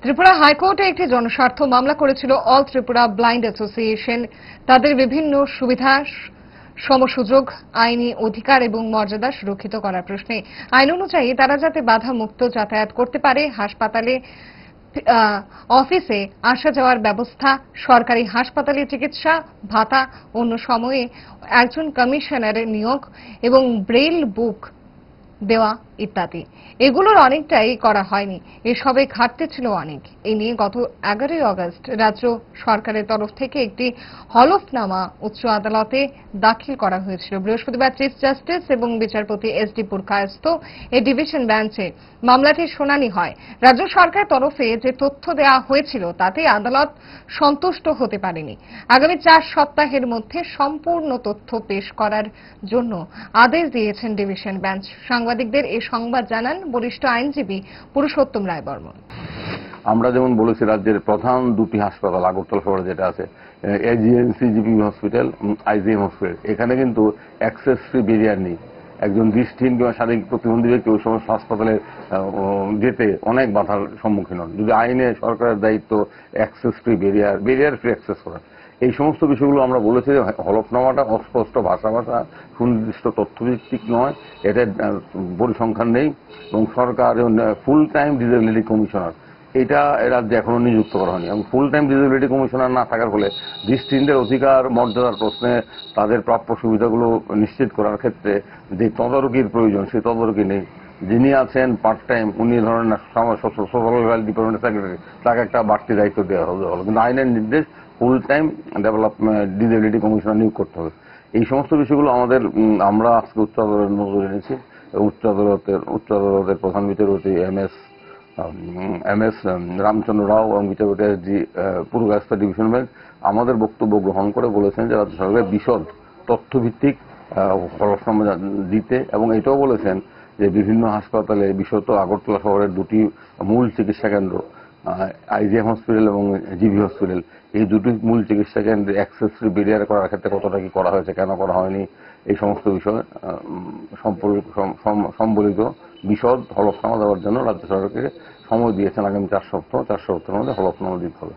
ত্রিপুরা হাইকোর্টে একটি জনস্বার্থ মামলা করেছিল অল ত্রিপুরা ব্লাইন্ড অ্যাসোসিয়েশন। তাদের বিভিন্ন সুবিধা, সমসুযোগ, আইনি অধিকার এবং মর্যাদা সুরক্ষিত করার প্রশ্নে আইন অনুযায়ী তারা যাতে বাধামুক্ত যাতায়াত করতে পারে, হাসপাতালে অফিসে আসা যাওয়ার ব্যবস্থা, সরকারি হাসপাতালে চিকিৎসা ভাতা, অন্য সময়ে একজন কমিশনারের নিয়োগ এবং ব্রেইল বুক দেওয়া ইত্যাদি, এগুলোর অনেকটাই করা হয়নি। এসবে ঘাটতি ছিল অনেক। এই নিয়ে গত 11 আগস্ট রাজ্য সরকারের তরফ থেকে একটি হলফনামা উচ্চ আদালতে দাখিল করা হয়েছিল। বৃহস্পতিবার চিফ জাস্টিস এবং বিচারপতি এস.ডি. পুরকায়স্থ এই ডিভিশন বেঞ্চে মামলাটির শুনানি হয়। রাজ্য সরকারের তরফে যে তথ্য দেওয়া হয়েছিল তাতে আদালত সন্তুষ্ট হতে পারেনি। আগামী 4 সপ্তাহের মধ্যে সম্পূর্ণ তথ্য পেশ করার জন্য আদেশ দিয়েছেন ডিভিশন বেঞ্চ। সাংবাদিকদের এই সংবাদ জানান বরিষ্ঠ আইনজীবী পুরুষোত্তম রায় বর্মন। আমরা যেমন বলেছি, রাজ্যের প্রধান দুটি হাসপাতাল আগরতলা শহরে যেটা আছে এজিএনসি জিবি হসপিটাল, আইজিএম হসপিটাল, এখানে কিন্তু অ্যাক্সেস ফ্রি ব্যারিয়ার নেই। একজন দৃষ্টিহীন কিংবা শারীরিক প্রতিবন্ধী ব্যক্তি ওই সমস্ত হাসপাতালে যেতে অনেক বাধার সম্মুখীন হন। যদি আইনে সরকারের দায়িত্ব access free barrier free access করা, এই সমস্ত বিষয়গুলো আমরা বলেছি যে হলফনামাটা অস্পষ্ট ভাষা সুনির্দিষ্ট তথ্যভিত্তিক নয়, এটা পরিসংখ্যান নেই এবং সরকার ফুল টাইম ডিসেবিলিটি কমিশনার এটা রাজ্যে এখনো নিযুক্ত করা হয়নি এবং ফুল টাইম ডিসেবিলিটি কমিশনার না থাকার ফলে দৃষ্টিহীনদের অধিকার মর্যাদার প্রশ্নে তাদের প্রাপ্য সুবিধাগুলো নিশ্চিত করার ক্ষেত্রে যে তদারকির প্রয়োজন সেই তদারকি নেই। যিনি আছেন পার্ট টাইম, উনি ধরেন সোশ্যাল ওয়েলফেয়ার ডিপার্টমেন্টের সেক্রেটারি, তাকে একটা বাড়তি দায়িত্ব দেওয়া হলো, কিন্তু আইনের নির্দেশ full time development disability commissioner নিয়োগ করতে হবে। এই সমস্ত বিষয়গুলো আমরা আজকে উচ্চ আদালতের নজরে এনেছি। উচ্চ আদালতের প্রধান বিচারপতি এম এস রামচন্দ্র রাও এবং বিচারপতি এস.ডি. পুরকায়স্থ ডিভিশন বেঞ্চ আমাদের বক্তব্য গ্রহণ করে বলেছেন যে রাজ্য সরকারের বিশদ তথ্যভিত্তিক হলফনামা দিতে, এবং এটাও বলেছেন যে বিভিন্ন হাসপাতালে, বিশেষত আগরতলা শহরের দুটি মূল চিকিৎসা কেন্দ্র আইজিএম হসপিটাল এবং জিবি হসপিটাল, এই দুটি মূল চিকিৎসা কেন্দ্রে অ্যাক্সেস ফ্রি ব্যারিয়ার করার ক্ষেত্রে কতটা কি করা হয়েছে, কেন করা হয়নি, এই সমস্ত বিষয়ে সম্বলিত বিশদ হলফনামা দেওয়ার জন্য রাজ্য সরকারকে সময় দিয়েছেন। আগামী 4 সপ্তাহের মধ্যে হলফনামা দিতে হবে।